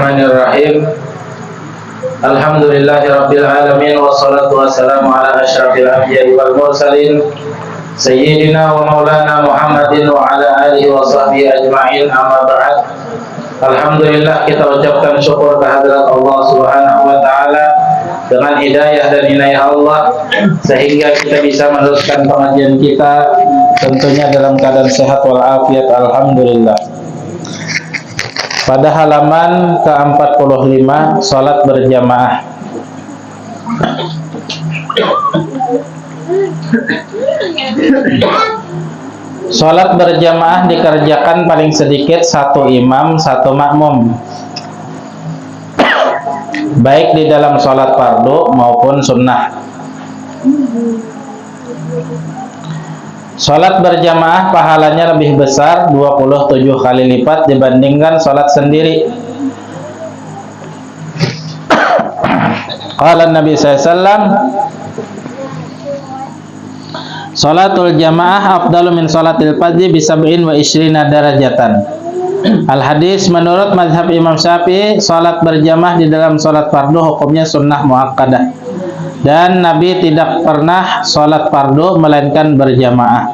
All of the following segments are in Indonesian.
Bismillahirrahmanirrahim. Alhamdulillahirabbil alamin wassalatu wassalamu ala asyrafil anbiya'i wal mursalin sayyidina wa maulana Muhammadin wa ala alihi wa sahbihi ajma'in, amma ba'd. Alhamdulillah, kita ucapkan syukur kehadirat Allah Subhanahu wa taala dengan hidayah dan inayah Allah sehingga kita bisa meneruskan pengajian kita tentunya dalam keadaan sehat walafiat, alhamdulillah. Pada halaman ke-45, salat berjamaah. Salat berjamaah dikerjakan paling sedikit satu imam, satu makmum, baik di dalam salat fardu maupun sunnah. Salat berjamaah pahalanya lebih besar 27 kali lipat dibandingkan salat sendiri. Qala Nabi SAW, salatul jamaah afdalu min salatil fardhi bi 27 darajatan. Al hadis, menurut mazhab Imam Syafi'i, salat berjamaah di dalam salat fardu hukumnya sunnah muakkadah. Dan Nabi tidak pernah salat fardu melainkan berjamaah.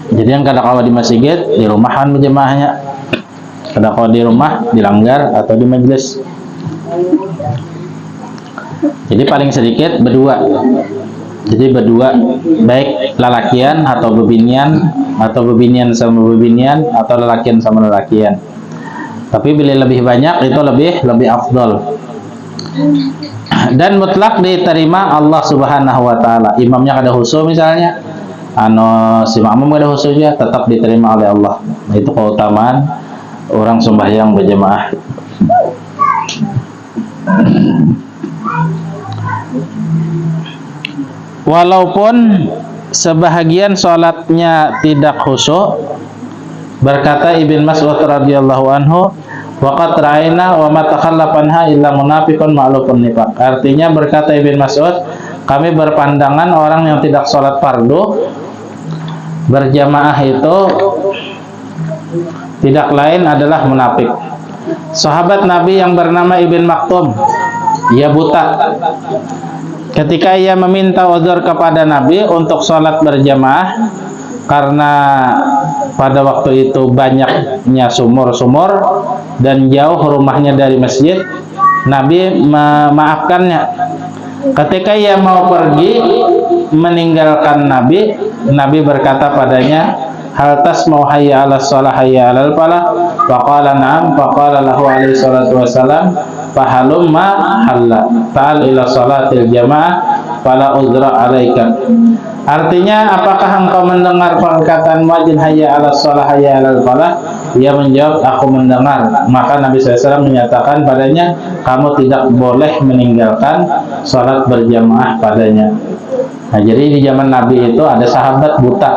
Jadi yang kadang-kala di masjid, di rumahan berjamaahnya, kadang-kala di rumah, di langgar atau di majelis. Jadi paling sedikit berdua. Jadi berdua, baik lalakian atau bebinian, atau bebinian sama bebinian, atau lalakian sama lalakian. Tapi bila lebih banyak itu lebih afdol. Dan mutlak diterima Allah Subhanahu wa taala. Imamnya kada khusyuk misalnya, si makmum kada khusyuk juga, tetap diterima oleh Allah. Itu keutamaan orang sembahyang berjamaah. Walaupun sebahagian sholatnya tidak khusyuk, berkata Ibn Mas'ud radhiyallahu anhu, waqad ra'ayna wa ma takhallafa anha illa munafiqun ma'lufun nifaq. Artinya, berkata Ibn Mas'ud, kami berpandangan orang yang tidak sholat fardu berjamaah itu tidak lain adalah munafik. Sahabat Nabi yang bernama Ibn Maktum, ia buta. Ketika ia meminta uzur kepada Nabi untuk sholat berjamaah, karena pada waktu itu banyaknya sumur-sumur dan jauh rumahnya dari masjid, Nabi memaafkannya. Ketika ia mau pergi meninggalkan Nabi, Nabi berkata padanya, hal tasma'u hayya 'alas shalah hayya 'alal falah? Faqala na'am. Faqala lahu alaihi salatu wassalam, fahalumma halla ta'al ila salatil jamaah fala uzra 'alaika. Artinya, apakah engkau mendengar perkataan muadzin hayya 'alas shalah hayya 'alal falah? Ia menjawab, aku mendengar. Maka Nabi SAW menyatakan padanya, kamu tidak boleh meninggalkan salat berjamaah padanya. Nah, jadi di zaman Nabi itu ada sahabat buta,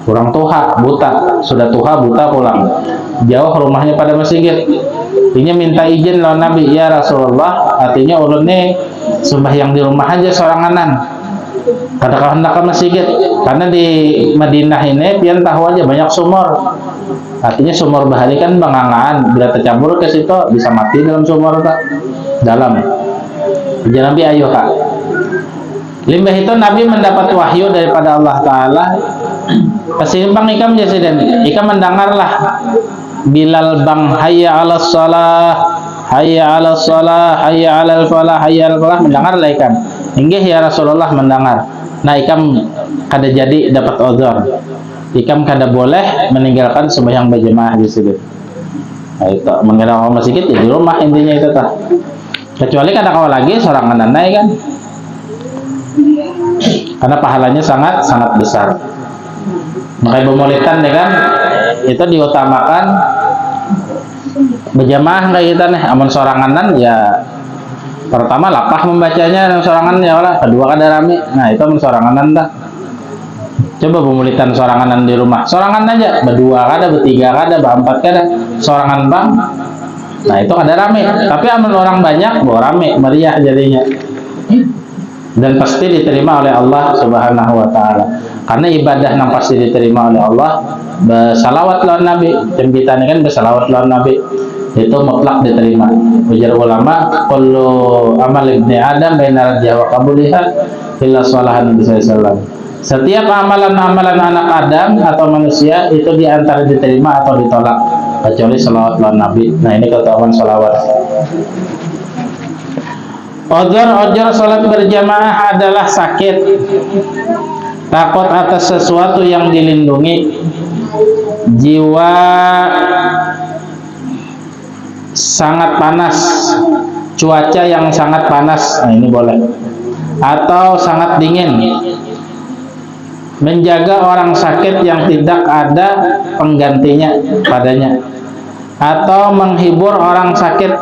orang tua buta, sudah tua buta pulang, jauh rumahnya pada masjid. Ini minta izin lawan Nabi, ya Rasulullah, artinya ulun nih sembahyang di rumah aja soranganan, kadang hendak ke masjid, karena di Madinah ini pian tahu aja banyak sumur. Artinya sumur bahari kan bangangan, bila tercampur ke situ bisa mati dalam sumur tak dalam. Jadi Nabi ayo kak. Limbah itu Nabi mendapat wahyu daripada Allah Ta'ala. Kesimpang ikam jasiden, ikam mendengarlah Bilal bang hayya 'alas shalah hayya 'alas shalah hayya 'alal falah hayya 'alal falah, mendengarlah ikam. Inggih ya Rasulullah, mendengar. Nah, ikam kada jadi dapat uzur. Ikam kada boleh meninggalkan sembahyang berjamaah di situ. Nah, itu mengira masjid di rumah, intinya itu tah. Kecuali kadang-kadang lagi sorangan naik kan, karena pahalanya sangat besar. Makanya pemulitan ya kan, itu diutamakan berjamaah kayak kita nih. Amun soranganan ya pertama lapah membacanya yang sorangan ya lah, kedua kada rame. Nah, itu amun soranganan dah. Coba pemulitan soranganan di rumah, sorangan aja, berdua kada, bertiga kada, berempat kada, sorangan bang. Nah, itu kada rame. Tapi amun orang banyak, rame, meriah jadinya. Dan pasti diterima oleh Allah Subhanahu wa taala. karena ibadah yang pasti diterima oleh Allah. Bersalawat lawan Nabi, dan kita ini kan bersalawat lawan Nabi itu mutlak diterima. Ujar ulama, kullu amal ibni Adam baina rajah wa qabuliha illa sholahan Nabi sallallahu. Setiap amalan-amalan anak Adam atau manusia itu diantara diterima atau ditolak kecuali salawat lawan Nabi. Nah, ini keutamaan salawat. Ozor salat berjamaah adalah sakit, takut atas sesuatu yang dilindungi, jiwa sangat panas, cuaca yang sangat panas, nah ini boleh, atau sangat dingin, menjaga orang sakit yang tidak ada penggantinya padanya, atau menghibur orang sakit,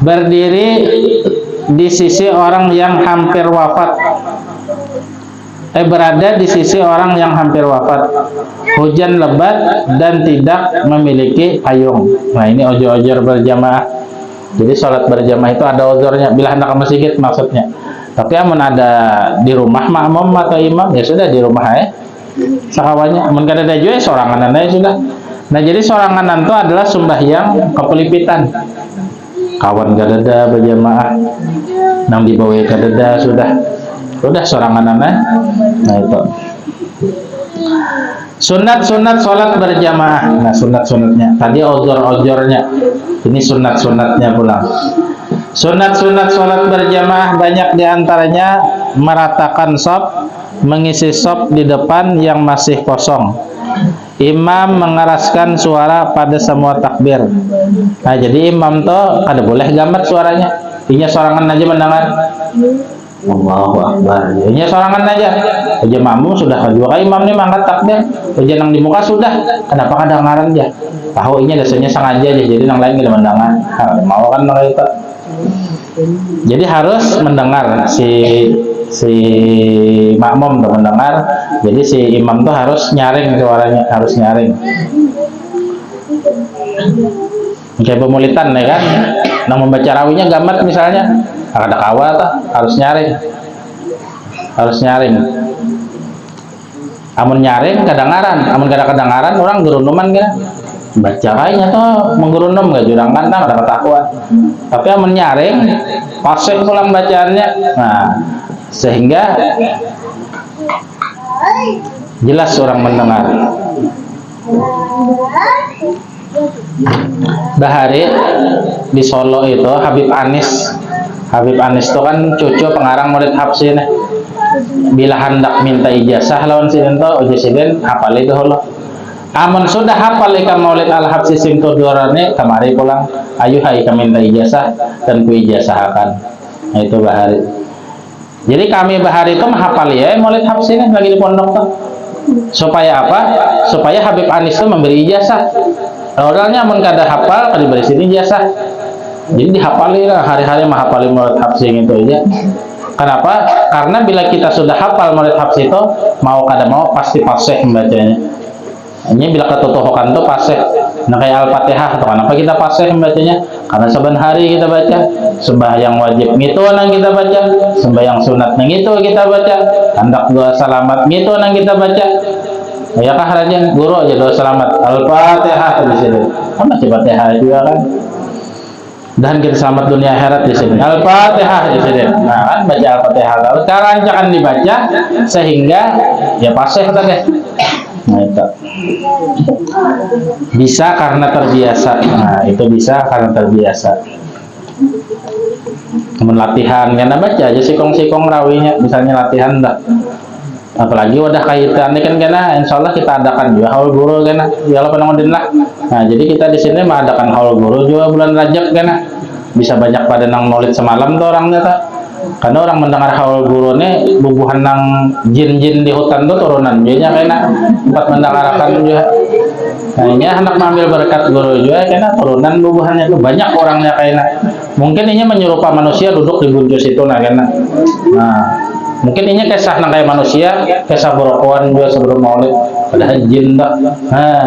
berdiri di sisi orang yang hampir wafat, berada di sisi orang yang hampir wafat, hujan lebat dan tidak memiliki payung. Nah, ini ojor berjamaah. Jadi sholat berjamaah itu ada ozornya, bila hendak ke masjid maksudnya. Tapi amun ada di rumah makmum atau imam, ya sudah di rumah ya sakawanya. Amun kada ada juga sorangan ya sudah. Nah, jadi sorangan itu adalah sembahyang kepelipitan. Kawan kada ada berjamaah, nang dibawa kada ada, sudah sorangan anak. Nah, itu sunat sholat berjamaah. Nah, sunatnya tadi ozornya, ini sunatnya pulang. Sunat sholat berjamaah banyak diantaranya meratakan shaf, mengisi shaf di depan yang masih kosong, imam mengeraskan suara pada semua takbir. Nah, jadi imam tuh kada boleh gambar suaranya, inya sorangan aja mendengar Allahu Akbar, inya sorangan aja. Ujian makmum sudah dua kali imam nih mangkat takbir, ujian yang di muka sudah, kenapa kedengaran aja? Tahu inya dasarnya sengaja aja, jadi yang lain tidak mendengar. Nah, mau kan mereka itu. Jadi harus mendengar si makmum tuh mendengar. Jadi si imam tuh harus nyaring suaranya, harus nyaring. Kayak pemulitan ya kan, nang membaca rawinya gamat misalnya, ada kawat harus nyaring. Amun nyaring kedengaran, amun kada kedengaran orang gerunuman kan, baca kayaknya tuh menggurunum gak jurangan nah ada ketakuan. Tapi amun nyaring, pasif pulang bacaannya, nah sehingga jelas orang mendengar. Bahari di Solo itu Habib Anis itu kan cucu pengarang Maulid Habsyi nih. Bila hendak minta ijazah lawan sinento ujasiden hafal itu holo. Amun sudah hafal ikan Maulid Al Habsyi sing tudurane kamari pulang, ayo hai kami minta ijazah dan ku ijazahkan. Nah, itu Bahari. Jadi kami Bahari itu menghafal ya Maulid Habsyi nih lagi di pondok tuh. Supaya apa? Supaya Habib Anis itu memberi ijazah. Orangnya amun kada hafal kada diberi sini ijazah. Jadi dihafali lah hari-hari menghafali Maulid Habsyi itu aja. Kenapa? Karena bila kita sudah hafal Maulid Habsyi itu mau kada mau pasti fasih membacanya. Ini bila ketutuhukan itu fasih. Nah, kayak Al-Fatihah tuh kenapa kita fasih membacanya? Karena saban hari kita baca. Sembahyang wajib gitu nang kita baca, sembahyang sunat nang itu kita baca, hendak doa selamat gitu nang kita baca. Ya kah rajin guru aja doa selamat Al-Fatihah di sini. Kan baca Fatihah juga kan. Dan kita selamat dunia akhirat di sini. Al-Fatihah di sini. Nah, kan baca Al-Fatihah. Kalau karancakan dibaca sehingga ya fasih tadi. Nah, itu bisa karena terbiasa. Nah, itu bisa karena terbiasa. Kemudian latihan karena baca aja sikong rawinya, misalnya latihan dah. Apalagi wadah kaitan ini kan karena insya Allah kita adakan juga haul guru karena ya Allah penangudin lah. Nah, jadi kita di sini mengadakan haul guru juga bulan Rajab karena bisa banyak pada nang maulid semalam tuh orangnya tak. Karena orang mendengar haul guru ini bubuhan nang jin-jin di hutan tuh turunan jadinya karena tempat mendengarkan juga. Nah, ini anak mengambil berkat guru juga karena turunan bubuhannya tuh banyak orangnya karena mungkin ini menyerupa manusia duduk di buncus itu nah karena. Nah, mungkin ini kisah nang kayak manusia, kisah berokoan juga sebelum maulid ada jin dah. Nah,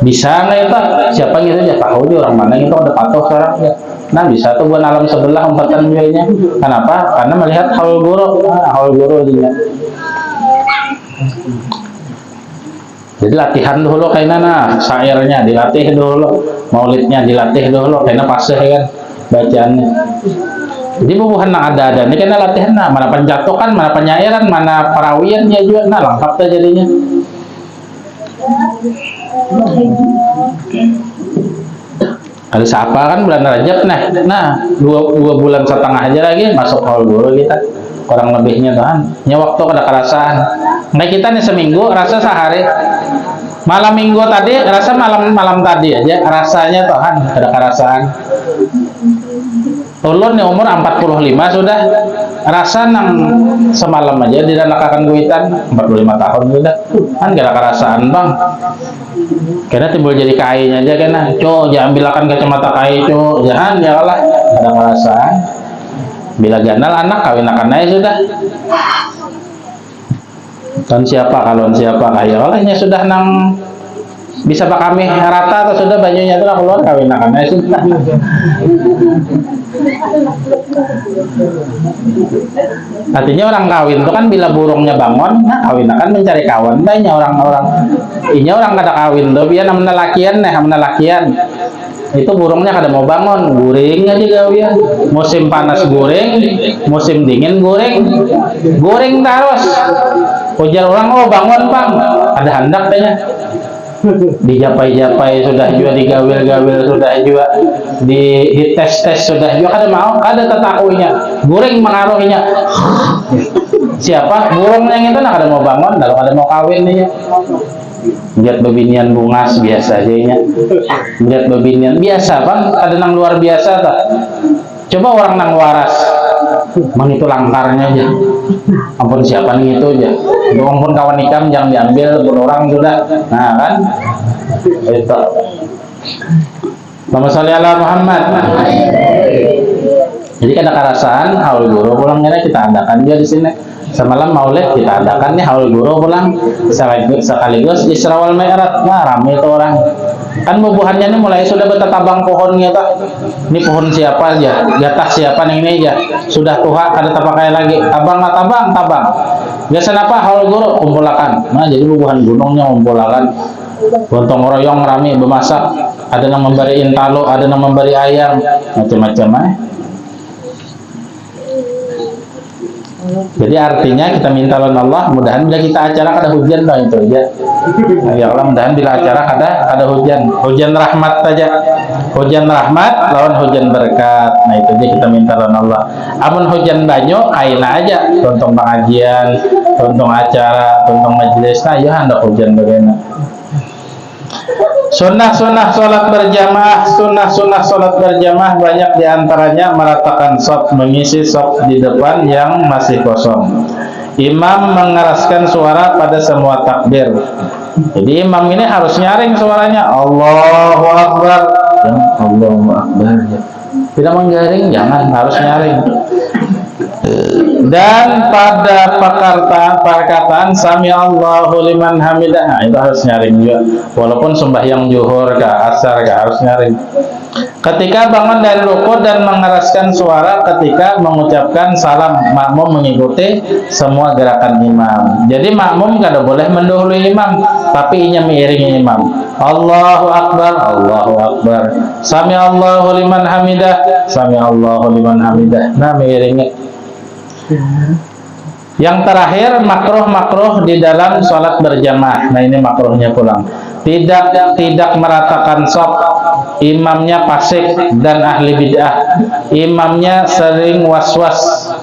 bisa nggak itu? Siapa gitu aja tahu dia orang mana itu ada patuh sekarang ya. Nah, bisa tuh buat alam sebelah umpatan biayanya. Kenapa? Karena melihat haul guru, haul guru dia. Jadi latihan dulu kayaknya syairnya dilatih dulu, maulidnya dilatih dulu kayaknya pasih kan bacaannya. Jadi bubuhan ada ini kayaknya latihan mana penjatuhan, mana penyairan, mana perawiannya juga lengkap tuh jadinya. Kalau siapa kan bulan Rajab dua bulan setengah aja lagi masuk haul guru kita kurang lebihnya Tuhan. Nya waktu ada kerasaan. Nah kita nih seminggu rasa sehari. Malam minggu tadi rasa malam tadi aja rasanya Tuhan ada kerasaan. Ulun nih umur 45 sudah rasa nang semalam aja didanakakan kuitan 45 tahun sudah kan gak ada kerasaan bang. Karena timbul jadi kainya aja kena, cok jangan bilakan kacamata kai cok, jangan ya lah ada perasaan. Bila ganal anak kawinakan aja sudah. Kan siapa kalon siapa kaya olehnya sudah nang bisa pak kami rata atau sudah bajunya itu keluar kawinakan aja sudah. Artinya orang kawin itu kan bila burungnya bangun, kawin akan mencari kawan. Banyak orang-orang, ini orang kada kawin tuh, biar namanya lakian, itu burungnya kada mau bangun, guring aja gawian. Musim panas guring, musim dingin guring terus. Ujar orang, oh bangun bang, ada hendak kayaknya. Dijapai-japai sudah juga, digawil-gawil sudah juga, dites-tes sudah juga, kada mau, kada tetakuinya, guring mengaruhinya. Siapa? Burungnya yang itu kada mau bangun, kalau kada mau kawin nih. Lihat bebinian bungas biasa aja nya. Lihat bebinian biasa bang, ada nang luar biasa tak? Coba orang nang waras, mang itu langkarnya aja. Ampun siapa nih itu aja. Ampun kawan ikam jangan diambil, pun orang sudah. Nah kan? Itu. Allahumma sholli ala Muhammad. Jadi kada kerasaan haul guru pulangnya kita adakan dia di sini. Semalam maulid kita adakan nih haul guru pulang sekaligus Isra wal Mi'raj. Nah ramai itu orang. Kan bubuhannya ini mulai sudah bertetabang pohonnya tak. Ini pohon siapa aja, jatah siapa nih ini aja. Sudah tua kada terpakai lagi. Tabang. Biasa apa haul guru kumpulakan. Nah jadi bubuhan gunungnya kumpulakan. Gontong royong rame bemasak. Ada yang memberi intalo, ada yang memberi ayam, macam-macam Jadi artinya kita minta lawan Allah, mudahan bila kita acara kada hujan dong itu aja. Ya Allah, mudahan bila acara kada hujan rahmat saja. Hujan rahmat lawan hujan berkat. Nah itu aja kita minta lawan Allah. Amun hujan banyak, aina aja. Contoh pengajian, contoh acara, contoh majelis. Nah ya hendak hujan bagaimana. Sunnah-sunnah sholat berjamaah banyak diantaranya meratakan shaf, mengisi shaf di depan yang masih kosong. Imam mengeraskan suara pada semua takbir. Jadi imam ini harus nyaring suaranya. Allahu Akbar. Allahu Akbar. Tidak menggaring, jangan, harus nyaring. Dan pada perkataan Sami Allahu liman hamidah, nah, itu harus nyaring juga. Walaupun sembahyang zuhur asar harus nyaring. Ketika bangun dari rukuk dan mengeraskan suara ketika mengucapkan salam, makmum mengikuti semua gerakan imam. Jadi makmum kada boleh mendahului imam, tapi inya mengiringi imam. Allahu Akbar, Allahu Akbar. Sami Allahu liman hamidah, Sami Allahu liman hamidah. Nah mengiringi. Yang terakhir makruh di dalam sholat berjamaah. Nah ini makruhnya pulang. Tidak meratakan shaf, imamnya fasik dan ahli bid'ah. Imamnya sering was-was.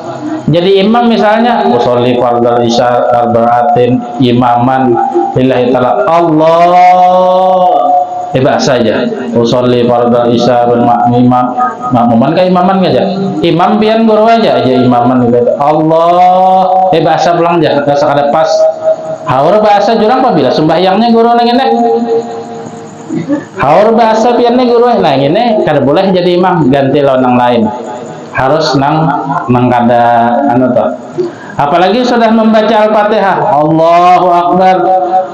Jadi imam misalnya usolli fardal isya arba'atin imaman lillahi ta'ala Allah hebat saja usolli fardal isya bil makmuman ka imaman aja. Imam pian guru aja imaman gitu. Allah bahasa pulang aja kada pas. Haur bahasa jurang apabila sembahyangnya guru nang ini. Haur bahasa piannya guru nah ini kada boleh jadi imam, ganti lawan nang lain. Harus nang kada anu toh. Apalagi sudah membaca Al-Fatihah, Allahu Akbar,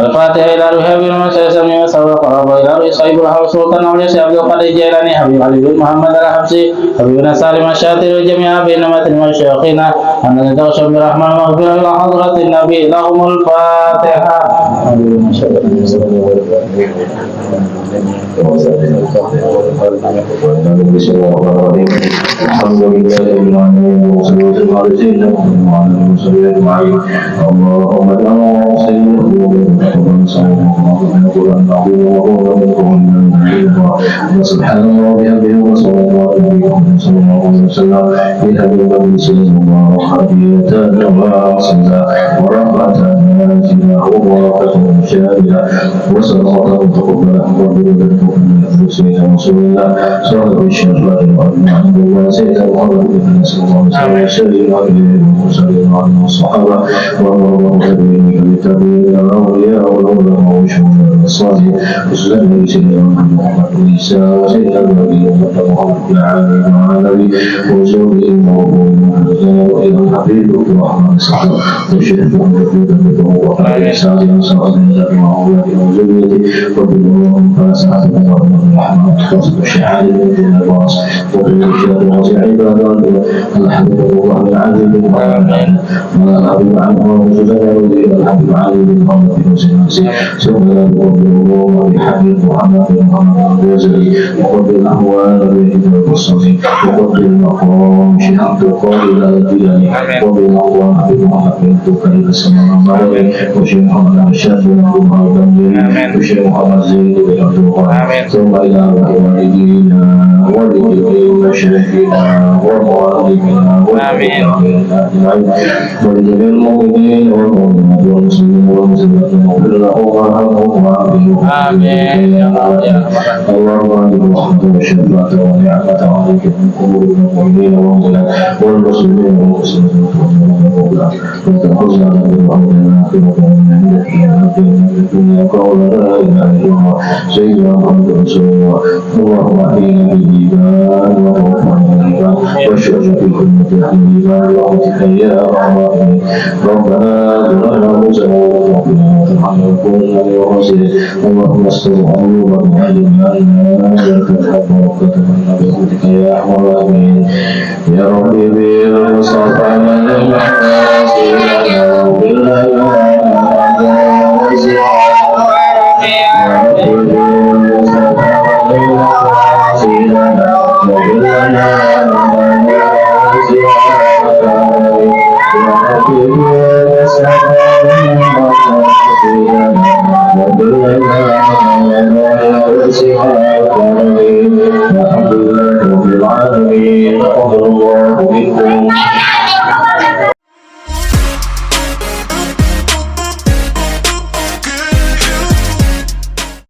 الفاتحة إلى روح أبي المسيح سميع سبق رب إلى روح صاحب الحوض سلطان أولياء عبد القادر الجيلاني حبيب علي بن محمد الحبشي حبيبنا سالم الشاطر وجميع بينما المشايخنا أن نتوسل برحمة مغفرة إلى حضرة النبي لهم الفاتحة. الحمد لله رب العالمين والصلاة على سيدنا محمد وعلى آله وصحبه أجمعين. اللهم اجعلنا سيدنا سبحان الله وبحمده وصلى الله عليه وسلم بهدي الله وخبيئة وعصمة ورحمة نازلة وبركة شاملة وصلاة تقبل وبركة سيدنا رسول الله صلى الشرف والعبد الله سيدنا محمد بن صلى الله عليه وسلم وسلم على الصحابة ومن تبعهم بتابعين الأولياء والعلماء والشهداء الصالحين وسلم سيدنا محمد وعيسى وسيدنا النبي محمد العالم وعلى النبي وزوجه وإلى الحبيب الرحمن صلى الله عليه وسلم وعلى سائر صلى الله عليه وزوجته وبالله فاسعة الرحمن وصف الشهادة من الراس وبالشهادة وصف عباد الحمد لله العظيم ولا حبيب عنه وزوجته وإلى الحبيب علي بن محمد وسلم سبحانه وبحمد محمد محمد وزلي وقبل الأحوال بإذن الصديق وقبل المقام شهادة القائل الجلالي وقبل الأحوال بمحمد تكريم السماء المرضي وشيخ محمد الشافعي محمد وشيخ محمد زيد بن عبد الوهاب ثم إلى والدينا ولجميع مشايخنا ومعلمنا والمؤمنين ولجميع المؤمنين والمؤمنات والمسلمين والمسلمات واغفر لهم وارحمهم وعافهم آمين. اللهم أنزل رحمة والشفاعة والنعمة عليك من قبور المؤمنين والمؤمنات والمسلمين والمسلمات والمؤمنات وتخرجنا من الأمر الآخرة من الدنيا قول لا إله إلا الله سيدنا محمد رسول الله. اللهم أحينا بالإيمان وتوفنا بالإيمان واشرنا في خدمة أهل الإيمان برحمتك يا أرحم الراحمين. ربنا ظلمنا أنفسنا وتوفنا وترحمنا وكنا من الخاسرين. اللهم استر عيوبنا وعلمنا أنك الحق وكتبنا برحمتك يا أرحم الراحمين. يا ربي بالمصطفى من المحاسن وبالله الحمد لله رب العالمين. تقبل الله منكم